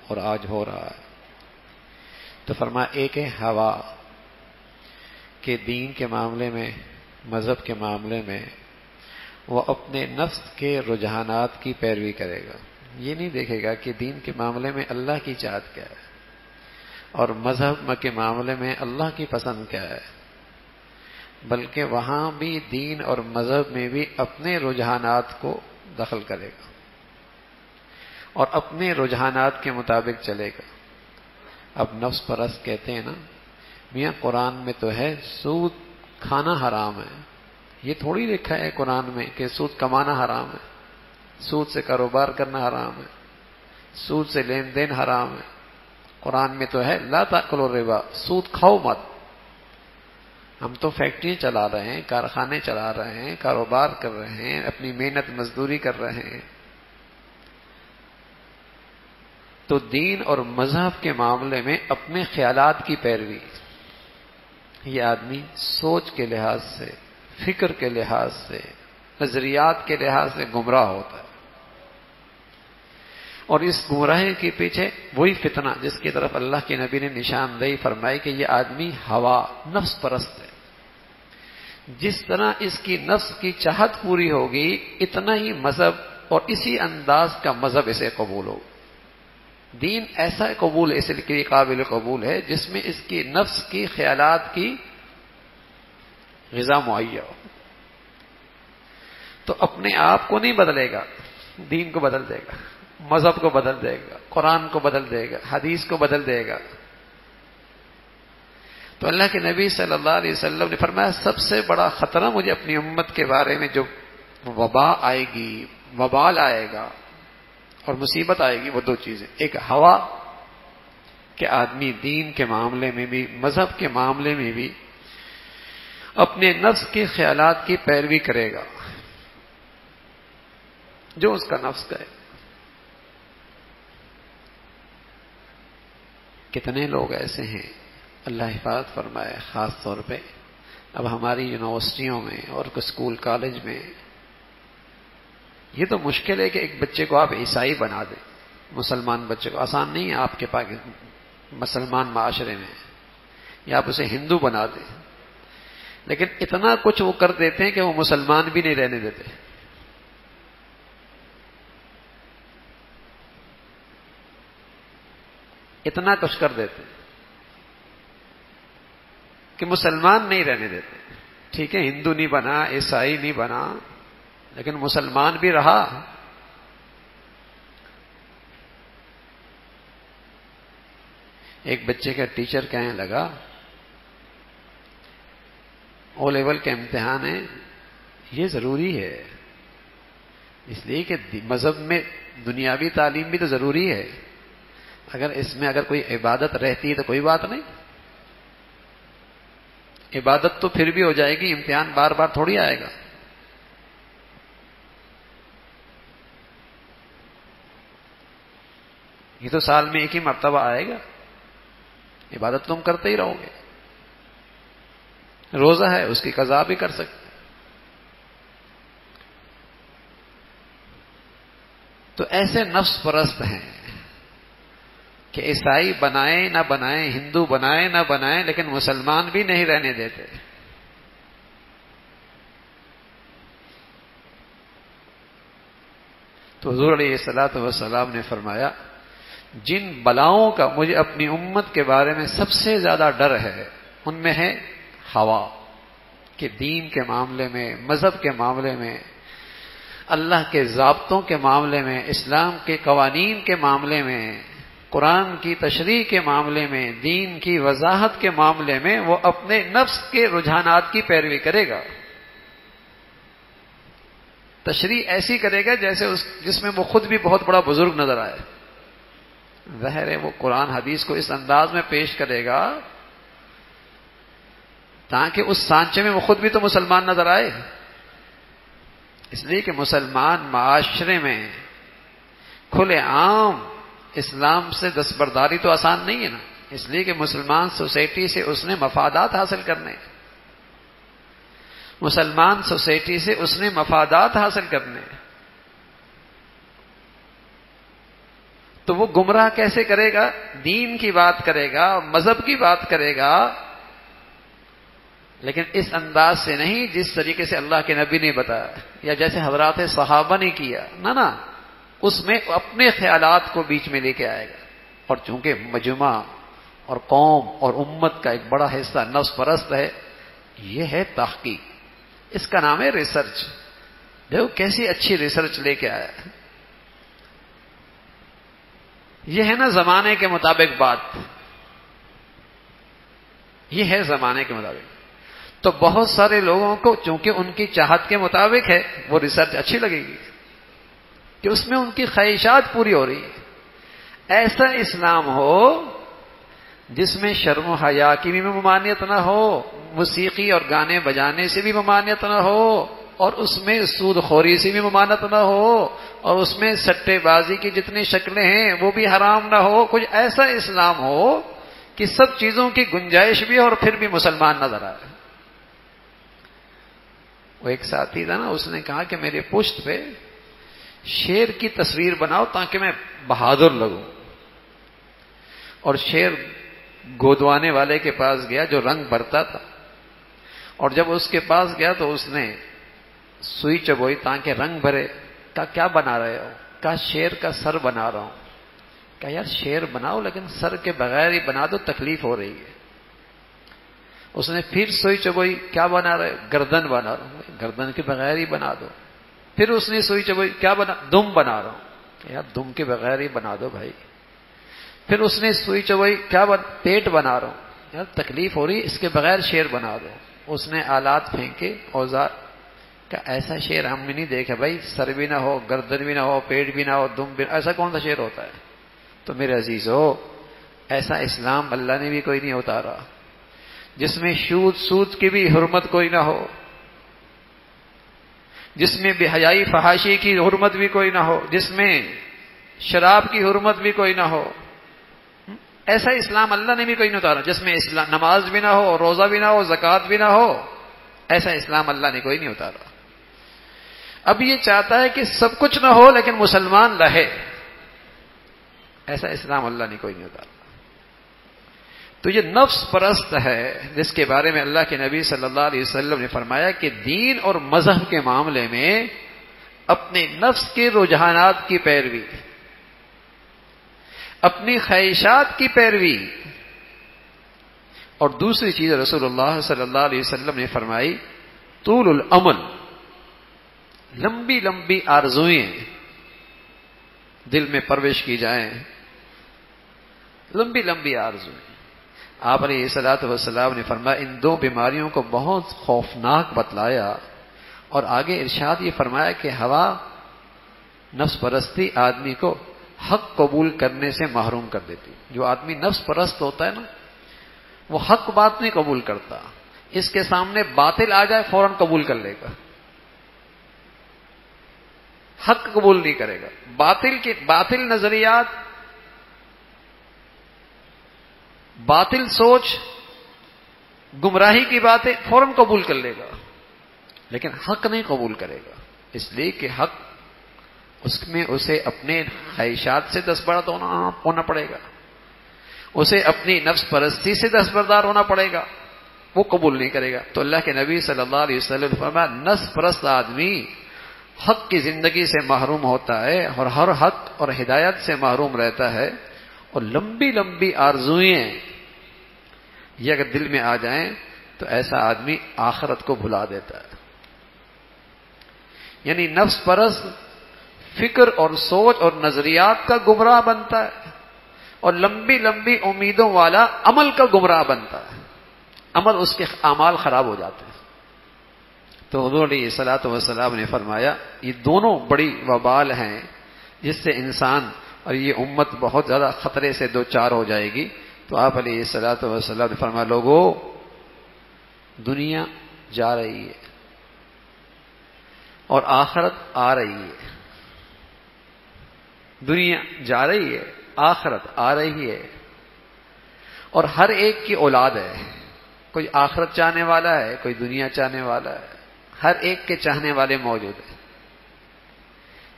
اور آج ہو رہا ہے. تو فرمایا ایک ہے ہوا کہ دین کے معاملے میں، مذہب کے معاملے میں وہ اپنے نفس کے رجحانات کی پیروی کرے گا. یہ نہیں دیکھے گا کہ دین کے معاملے میں اللہ کی چاہت کیا ہے اور مذہب کے معاملے میں اللہ کی پسند کیا ہے، بلکہ وہاں بھی دین اور مذہب میں بھی اپنے رجحانات کو دخل کرے گا اور اپنے رجحانات کے مطابق چلے گا. اب نفس پرست کہتے ہیں نا، میاں قرآن میں تو ہے سود کھانا حرام ہے. یہ تھوڑی لکھا ہے قرآن میں کہ سود کمانا حرام ہے، سود سے کاروبار کرنا حرام ہے، سود سے لین دین حرام ہے. قرآن میں تو ہے لا تاکلوا الربا، سود کھاؤ مت. ہم تو فیکٹری چلا رہے ہیں، کارخانے چلا رہے ہیں، کاروبار کر رہے ہیں، اپنی محنت مزدوری کر رہے ہیں. تو دین اور مذہب کے معاملے میں اپنے خیالات کی پیروی، یہ آدمی سوچ کے لحاظ سے، فکر کے لحاظ سے، نظریات کے لحاظ سے گمراہ ہوتا ہے. اور اس گمراہی کے پیچھے وہی فتنہ جس کی طرف اللہ کے نبی نے نشاندہی فرمائی کہ یہ آدمی ہوا، نفس پرست ہے. جس طرح اس کی نفس کی چاہت پوری ہوگی اتنا ہی مذہب اور اسی انداز کا مذہب اسے قبول ہوگا. دین ایسا قبول ہے، اس لیے قابل قبول ہے جس میں اس کی نفس کی خیالات کی غذا مہیا ہو. تو اپنے آپ کو نہیں بدلے گا، دین کو بدل دے گا، مذہب کو بدل دے گا، قرآن کو بدل دے گا، حدیث کو بدل دے گا. تو اللہ کے نبی صلی اللہ علیہ وسلم نے فرمایا سب سے بڑا خطرہ مجھے اپنی امت کے بارے میں جو وبا آئے گی، وبال آئے گا اور مصیبت آئے گی، وہ دو چیزیں. ایک ہوا کہ آدمی دین کے معاملے میں بھی، مذہب کے معاملے میں بھی اپنے نفس کے خیالات کی پیروی کرے گا، جو اس کا نفس کہے. کتنے لوگ ایسے ہیں، اللہ حفاظت فرمائے، خاص طور پہ اب ہماری یونیورسٹیوں میں اور اسکول کالج میں. یہ تو مشکل ہے کہ ایک بچے کو آپ عیسائی بنا دیں، مسلمان بچے کو. آسان نہیں ہے آپ کے پاس مسلمان معاشرے میں، یا آپ اسے ہندو بنا دیں. لیکن اتنا کچھ وہ کر دیتے ہیں کہ وہ مسلمان بھی نہیں رہنے دیتے. اتنا کچھ کر دیتے کہ مسلمان نہیں رہنے دیتے. ٹھیک ہے ہندو نہیں بنا، عیسائی نہیں بنا، لیکن مسلمان بھی رہا. ایک بچے کا ٹیچر کہنے لگا او لیول کا امتحان ہے، یہ ضروری ہے اس لیے کہ مذہب میں دنیاوی تعلیم بھی تو ضروری ہے. اگر اس میں اگر کوئی عبادت رہتی ہے تو کوئی بات نہیں، عبادت تو پھر بھی ہو جائے گی، امتحان بار بار تھوڑی آئے گا. یہ تو سال میں ایک ہی مرتبہ آئے گا، عبادت تم کرتے ہی رہو گے. روزہ ہے اس کی قضا بھی کر سکتے. تو ایسے نفس پرست ہیں کہ عیسائی بنائے نہ بنائے، ہندو بنائے نہ بنائے، لیکن مسلمان بھی نہیں رہنے دیتے. تو حضور علیہ الصلوۃ والسلام نے فرمایا جن بلاؤں کا مجھے اپنی امت کے بارے میں سب سے زیادہ ڈر ہے ان میں ہے ہوا، کہ دین کے معاملے میں، مذہب کے معاملے میں، اللہ کے ضابطوں کے معاملے میں، اسلام کے قوانین کے معاملے میں، قرآن کی تشریح کے معاملے میں، دین کی وضاحت کے معاملے میں وہ اپنے نفس کے رجحانات کی پیروی کرے گا. تشریح ایسی کرے گا جس میں وہ خود بھی بہت بڑا بزرگ نظر آئے. ظاہر ہے وہ قرآن حدیث کو اس انداز میں پیش کرے گا تاکہ اس سانچے میں وہ خود بھی تو مسلمان نظر آئے. اس لیے کہ مسلمان معاشرے میں کھلے عام اسلام سے دستبرداری تو آسان نہیں ہے نا. اس لیے کہ مسلمان سوسائٹی سے اس نے مفادات حاصل کرنے، مسلمان سوسائٹی سے اس نے مفادات حاصل کرنے. تو وہ گمراہ کیسے کرے گا؟ دین کی بات کرے گا، مذہب کی بات کرے گا، لیکن اس انداز سے نہیں جس طریقے سے اللہ کے نبی نے بتایا یا جیسے حضرات صحابہ نے کیا، نہ اس میں اپنے خیالات کو بیچ میں لے کے آئے گا. اور چونکہ مجمع اور قوم اور امت کا ایک بڑا حصہ نفس پرست ہے، یہ ہے تحقیق، اس کا نام ہے ریسرچ. دیکھو کیسی اچھی ریسرچ لے کے آیا. یہ ہے نا زمانے کے مطابق بات، یہ ہے زمانے کے مطابق. تو بہت سارے لوگوں کو چونکہ ان کی چاہت کے مطابق ہے وہ ریسرچ اچھی لگے گی کہ اس میں ان کی خواہشات پوری ہو رہی ہے. ایسا اسلام ہو جس میں شرم و حیا کی بھی ممانعت نہ ہو، موسیقی اور گانے بجانے سے بھی ممانعت نہ ہو، اور اس میں سود خوری سے بھی ممانعت نہ ہو، اور اس میں سٹے بازی کی جتنی شکلیں ہیں وہ بھی حرام نہ ہو. کچھ ایسا اسلام ہو کہ سب چیزوں کی گنجائش بھی اور پھر بھی مسلمان نظر آئے. وہ ایک ساتھی تھا نا، اس نے کہا کہ میرے پشت پہ شیر کی تصویر بناؤ تاکہ میں بہادر لگوں. اور شیر گودوانے والے کے پاس گیا جو رنگ بھرتا تھا، اور جب اس کے پاس گیا تو اس نے سوئی چبوئی تاکہ رنگ بھرے. کہا کیا بنا رہے ہو؟ کہا شیر کا سر بنا رہا ہوں. کہا یار شیر بناؤ لیکن سر کے بغیر ہی بنا دو، تکلیف ہو رہی ہے. اس نے پھر سوئی چبوئی، کیا بنا رہے؟ گردن بنا رہا ہوں. گردن کے بغیر ہی بنا دو. پھر اس نے سوئی چبوئی، کیا بنا؟ دم بنا رہا ہوں. یار دم کے بغیر ہی بنا دو بھائی. پھر اس نے سوئی چبوئی، کیا پیٹ بنا رہا ہوں. یار تکلیف ہو رہی، اس کے بغیر شیر بنا دو. اس نے آلات پھینکے، اوزار. کہ ایسا شیر ہم نے نہیں دیکھا بھائی، سر بھی نہ ہو، گردن بھی نہ ہو، پیٹ بھی نہ ہو، دم بھی، ایسا کون سا شیر ہوتا ہے؟ تو میرے عزیزو، ایسا اسلام اللہ نے بھی کوئی نہیں اتارا جس میں سود کی بھی حرمت کوئی نہ ہو، جس میں بے حیائی فحاشی کی حرمت بھی کوئی نہ ہو، جس میں شراب کی حرمت بھی کوئی نہ ہو. ایسا اسلام اللہ نے بھی کوئی نہیں اتارا جس میں نماز بھی نہ ہو، روزہ بھی نہ ہو، زکوٰۃ بھی نہ ہو. ایسا اسلام اللہ نے کوئی نہیں اتارا. اب یہ چاہتا ہے کہ سب کچھ نہ ہو لیکن مسلمان رہے. ایسا اسلام اللہ نے کوئی نہیں اتارا. تو یہ نفس پرست ہے جس کے بارے میں اللہ کے نبی صلی اللہ علیہ وسلم نے فرمایا کہ دین اور مذہب کے معاملے میں اپنے نفس کے رجحانات کی پیروی، اپنی خواہشات کی پیروی. اور دوسری چیز رسول اللہ صلی اللہ علیہ وسلم نے فرمائی طول الامل، لمبی لمبی آرزوئیں دل میں پرورش کی جائیں، لمبی لمبی آرزوئیں. آپ علیہ الصلوۃ والسلام نے فرمایا ان دو بیماریوں کو بہت خوفناک بتلایا، اور آگے ارشاد یہ فرمایا کہ ہوا نفس پرستی آدمی کو حق قبول کرنے سے محروم کر دیتی. جو آدمی نفس پرست ہوتا ہے نا، وہ حق بات نہیں قبول کرتا. اس کے سامنے باطل آ جائے فوراً قبول کر لے گا، حق قبول نہیں کرے گا. باطل نظریات، باطل سوچ، گمراہی کی باتیں فوراً قبول کر لے گا، لیکن حق نہیں قبول کرے گا. اس لیے کہ حق اس میں اسے اپنے خواہشات سے دستبردار ہونا پڑے گا، اسے اپنی نفس پرستی سے دستبردار ہونا پڑے گا، وہ قبول نہیں کرے گا. تو اللہ کے نبی صلی اللہ علیہ وسلم نے فرمایا نفس پرست آدمی حق کی زندگی سے محروم ہوتا ہے اور ہر حق اور ہدایت سے محروم رہتا ہے. اور لمبی لمبی آرزوئیں یہ اگر دل میں آ جائیں تو ایسا آدمی آخرت کو بھلا دیتا ہے. یعنی نفس پرست فکر اور سوچ اور نظریات کا گمراہ بنتا ہے، اور لمبی لمبی امیدوں والا عمل کا گمراہ بنتا ہے. عمل اس کے اعمال خراب ہو جاتے ہیں. تو حضور علیہ الصلوۃ والسلام نے فرمایا یہ دونوں بڑی وبال ہیں جس سے انسان اور یہ امت بہت زیادہ خطرے سے دوچار ہو جائے گی. تو آپ علیہ الصلوۃ والسلام نے فرمایا لوگوں، دنیا جا رہی ہے اور آخرت آ رہی ہے. دنیا جا رہی ہے، آخرت آ رہی ہے، اور ہر ایک کی اولاد ہے. کوئی آخرت چاہنے والا ہے، کوئی دنیا چاہنے والا ہے، ہر ایک کے چاہنے والے موجود ہیں.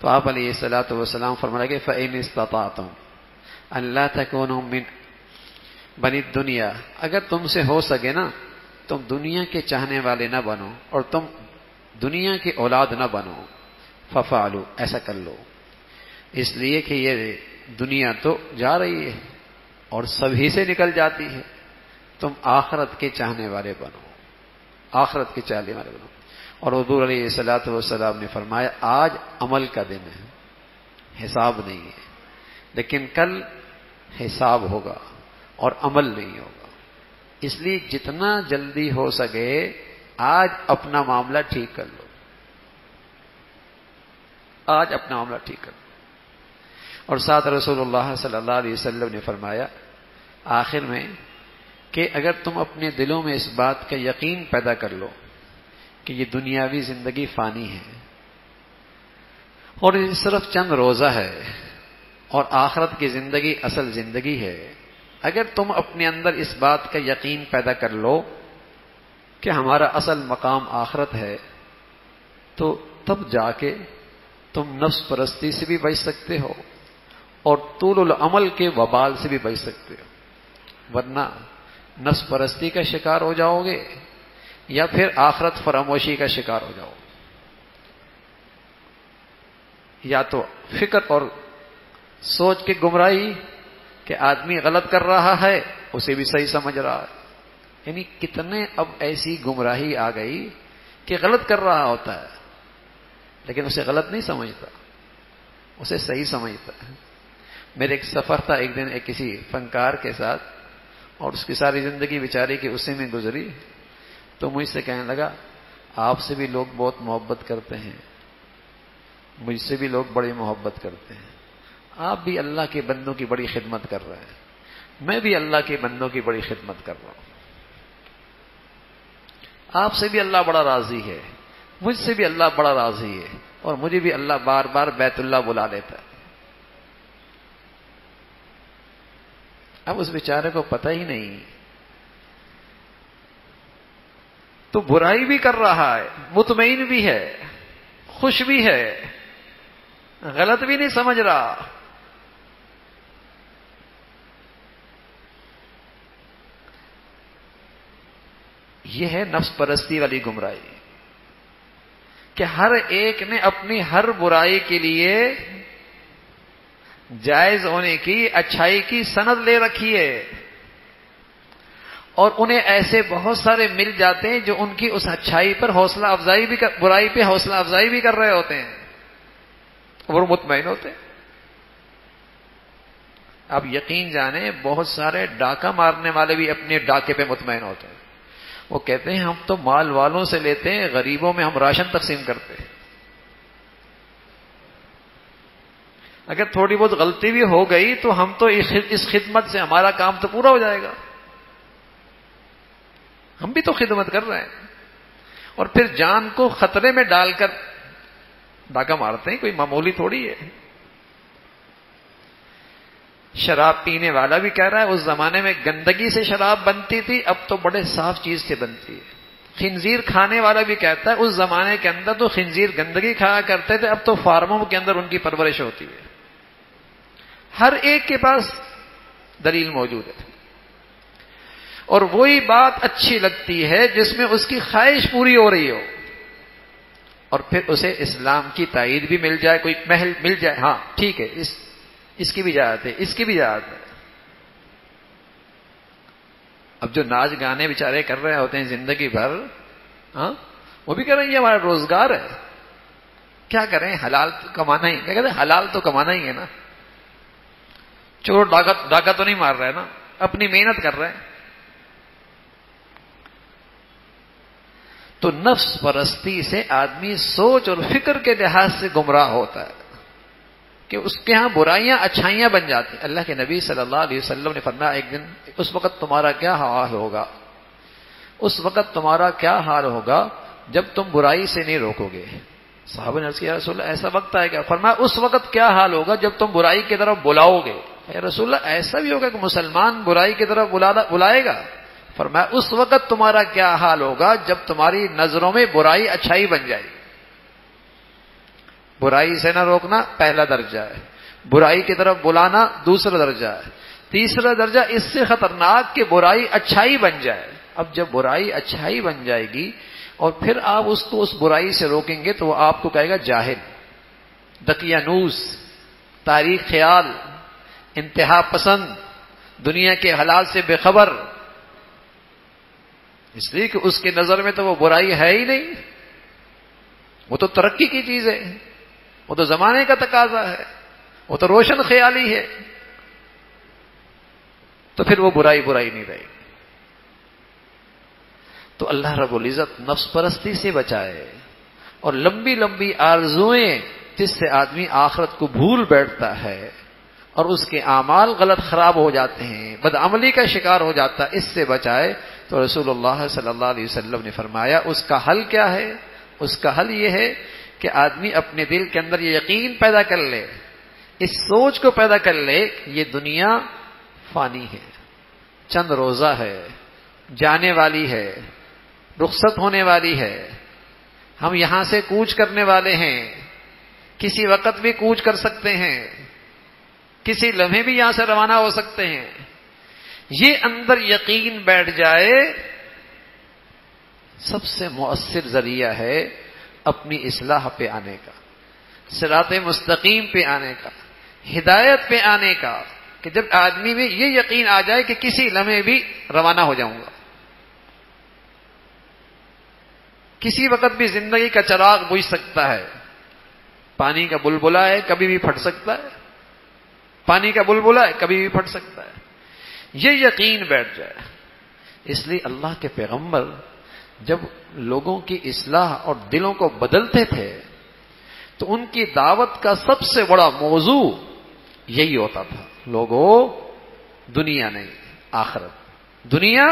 تو آپ علیہ الصلوۃ والسلام فرمایا کہ فَإِنِ اسْتَطَعْتُمْ، اللہ تکونوا من بنی دنیا، اگر تم سے ہو سکے نا تم دنیا کے چاہنے والے نہ بنو اور تم دنیا کی اولاد نہ بنو، ففعلوا، ایسا کر لو، اس لیے کہ یہ دنیا تو جا رہی ہے اور سبھی سے نکل جاتی ہے، تم آخرت کے چاہنے والے بنو، آخرت کے چاہنے والے بنو۔ اور حضور علیہ الصلوۃ والسلام نے فرمایا آج عمل کا دن ہے، حساب نہیں ہے، لیکن کل حساب ہوگا اور عمل نہیں ہوگا، اس لیے جتنا جلدی ہو سکے آج اپنا معاملہ ٹھیک کر لو، آج اپنا معاملہ ٹھیک کر لو۔ اور ساتھ رسول اللہ صلی اللہ علیہ وسلم نے فرمایا آخر میں کہ اگر تم اپنے دلوں میں اس بات کا یقین پیدا کر لو کہ یہ دنیاوی زندگی فانی ہے اور یہ صرف چند روزہ ہے اور آخرت کی زندگی اصل زندگی ہے، اگر تم اپنے اندر اس بات کا یقین پیدا کر لو کہ ہمارا اصل مقام آخرت ہے، تو تب جا کے تم نفس پرستی سے بھی بچ سکتے ہو اور طول العمل کے وبال سے بھی بچ سکتے ہو، ورنہ نفس پرستی کا شکار ہو جاؤ گے یا پھر آخرت فراموشی کا شکار ہو جاؤ گے۔ یا تو فکر اور سوچ کے گمراہی کہ آدمی غلط کر رہا ہے اسے بھی صحیح سمجھ رہا ہے، یعنی کتنے اب ایسی گمراہی آ گئی کہ غلط کر رہا ہوتا ہے لیکن اسے غلط نہیں سمجھتا، اسے صحیح سمجھتا ہے۔ میرے ایک سفر تھا ایک دن ایک کسی فنکار کے ساتھ اور اس کی ساری زندگی بیچارے کی اسی میں گزری، تو مجھ سے کہنے لگا آپ سے بھی لوگ بہت محبت کرتے ہیں، مجھ سے بھی لوگ بڑی محبت کرتے ہیں، آپ بھی اللہ کے بندوں کی بڑی خدمت کر رہے ہیں، میں بھی اللہ کے بندوں کی بڑی خدمت کر رہا ہوں، آپ سے بھی اللہ بڑا راضی ہے، مجھ سے بھی اللہ بڑا راضی ہے، اور مجھے بھی اللہ بار بار بیت اللہ بلا لیتا ہے۔ اب اس بیچارے کو پتہ ہی نہیں، تو برائی بھی کر رہا ہے، مطمئن بھی ہے، خوش بھی ہے، غلط بھی نہیں سمجھ رہا، یہ ہے نفس پرستی والی گمراہی کہ ہر ایک نے اپنی ہر برائی کے لیے جائز ہونے کی، اچھائی کی سند لے رکھی ہے، اور انہیں ایسے بہت سارے مل جاتے ہیں جو ان کی اس اچھائی پر حوصلہ افزائی بھی برائی پہ حوصلہ افزائی بھی کر رہے ہوتے ہیں اور مطمئن ہوتے ہیں۔ اب یقین جانیں بہت سارے ڈاکہ مارنے والے بھی اپنے ڈاکے پہ مطمئن ہوتے ہیں، وہ کہتے ہیں ہم تو مال والوں سے لیتے ہیں، غریبوں میں ہم راشن تقسیم کرتے ہیں، اگر تھوڑی بہت غلطی بھی ہو گئی تو ہم تو اس خدمت سے ہمارا کام تو پورا ہو جائے گا، ہم بھی تو خدمت کر رہے ہیں، اور پھر جان کو خطرے میں ڈال کر ڈاکہ مارتے ہیں، کوئی معمولی تھوڑی ہے۔ شراب پینے والا بھی کہہ رہا ہے اس زمانے میں گندگی سے شراب بنتی تھی، اب تو بڑے صاف چیز سے بنتی ہے۔ خنزیر کھانے والا بھی کہتا ہے اس زمانے کے اندر تو خنزیر گندگی کھایا کرتے تھے، اب تو فارموں کے اندر ان کی پرورش ہوتی ہے۔ ہر ایک کے پاس دلیل موجود ہے، اور وہی بات اچھی لگتی ہے جس میں اس کی خواہش پوری ہو رہی ہو، اور پھر اسے اسلام کی تائید بھی مل جائے، کوئی محل مل جائے، ہاں ٹھیک ہے اس کی بھی اجازت ہے، اس کی بھی اجازت ہے۔ اب جو ناچ گانے بیچارے کر رہے ہوتے ہیں زندگی بھر، ہاں وہ بھی کہہ رہے ہیں یہ ہمارا روزگار ہے، کیا کریں، حلال تو کمانا ہی، کیا کہتے ہیں حلال تو کمانا ہی ہے نا، چور ڈاکہ تو نہیں مار رہے نا، اپنی محنت کر رہے ہیں۔ تو نفس پرستی سے آدمی سوچ اور فکر کے لحاظ سے گمراہ ہوتا ہے کہ اس کے ہاں برائیاں اچھائیاں بن جاتی ہیں۔ اللہ کے نبی صلی اللہ علیہ وسلم نے فرمایا ایک دن اس وقت تمہارا کیا حال ہوگا، اس وقت تمہارا کیا حال ہوگا جب تم برائی سے نہیں روکو گے۔ صحابہ نے عرض کیا یا رسول اللہ ایسا وقت آئے گا؟ فرمایا اس وقت کیا حال ہوگا جب تم برائی کی طرف بلاؤ گے۔ یا رسول اللہ ایسا بھی ہوگا کہ مسلمان برائی کی طرف بلائے گا؟ فرمایا اس وقت تمہارا کیا حال ہوگا جب تمہاری نظروں میں برائی اچھائی بن جائے گی۔ برائی سے نہ روکنا پہلا درجہ ہے، برائی کی طرف بلانا دوسرا درجہ ہے. تیسرا درجہ اس سے خطرناک کہ برائی اچھائی بن جائے. اب جب برائی اچھائی بن جائے گی اور پھر آپ اس کو اس برائی سے روکیں گے تو وہ آپ کو کہے گا جاہل، دقیانوس، تاریخ خیال، انتہا پسند، دنیا کے حلال سے بے خبر. اس لیے کہ اس کی نظر میں تو وہ برائی ہے ہی نہیں، وہ تو ترقی کی چیز ہے، وہ تو زمانے کا تقاضا ہے، وہ تو روشن خیالی ہے. تو پھر وہ برائی نہیں رہے گی. تو اللہ رب العزت نفس پرستی سے بچائے اور لمبی لمبی آرزوئیں جس سے آدمی آخرت کو بھول بیٹھتا ہے اور اس کے اعمال غلط خراب ہو جاتے ہیں، بدعملی کا شکار ہو جاتا ہے، اس سے بچائے. تو رسول اللہ صلی اللہ علیہ وسلم نے فرمایا اس کا حل کیا ہے؟ اس کا حل یہ ہے کہ آدمی اپنے دل کے اندر یہ یقین پیدا کر لے، اس سوچ کو پیدا کر لے کہ یہ دنیا فانی ہے، چند روزہ ہے، جانے والی ہے، رخصت ہونے والی ہے. ہم یہاں سے کوچ کرنے والے ہیں، کسی وقت بھی کوچ کر سکتے ہیں، کسی لمحے بھی یہاں سے روانہ ہو سکتے ہیں. یہ اندر یقین بیٹھ جائے، سب سے مؤثر ذریعہ ہے اپنی اصلاح پہ آنے کا، صراط مستقیم پہ آنے کا، ہدایت پہ آنے کا. کہ جب آدمی میں یہ یقین آ جائے کہ کسی لمحے بھی روانہ ہو جاؤں گا، کسی وقت بھی زندگی کا چراغ بجھ سکتا ہے، پانی کا بلبلا ہے کبھی بھی پھٹ سکتا ہے، پانی کا بلبلا ہے کبھی بھی پھٹ سکتا ہے. یہ یقین بیٹھ جائے. اس لیے اللہ کے پیغمبر جب لوگوں کی اصلاح اور دلوں کو بدلتے تھے تو ان کی دعوت کا سب سے بڑا موضوع یہی ہوتا تھا، لوگوں دنیا نہیں آخرت، دنیا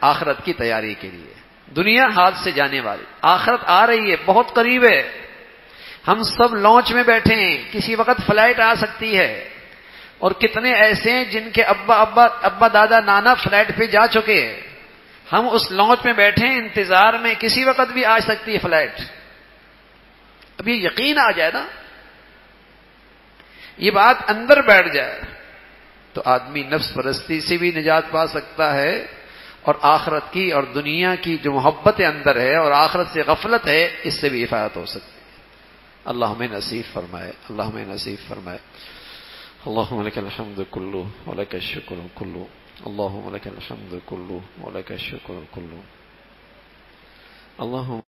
آخرت کی تیاری کے لیے، دنیا ہاتھ سے جانے والی، آخرت آ رہی ہے، بہت قریب ہے. ہم سب لانچ میں بیٹھے ہیں، کسی وقت فلائٹ آ سکتی ہے. اور کتنے ایسے ہیں جن کے ابا دادا نانا فلائٹ پہ جا چکے ہیں. ہم اس لانچ میں بیٹھے ہیں انتظار میں، کسی وقت بھی آ سکتی ہے فلائٹ. اب یہ یقین آ جائے نا، یہ بات اندر بیٹھ جائے تو آدمی نفس پرستی سے بھی نجات پا سکتا ہے اور آخرت کی اور دنیا کی جو محبت اندر ہے اور آخرت سے غفلت ہے اس سے بھی حفاظت ہو سکتی ہے. اللہ ہمیں نصیب فرمائے، اللہ ہمیں نصیب فرمائے. اللهم لك الحمد كله ولك الشكر كله، اللهم لك الحمد كله ولك الشكر كله. اللهم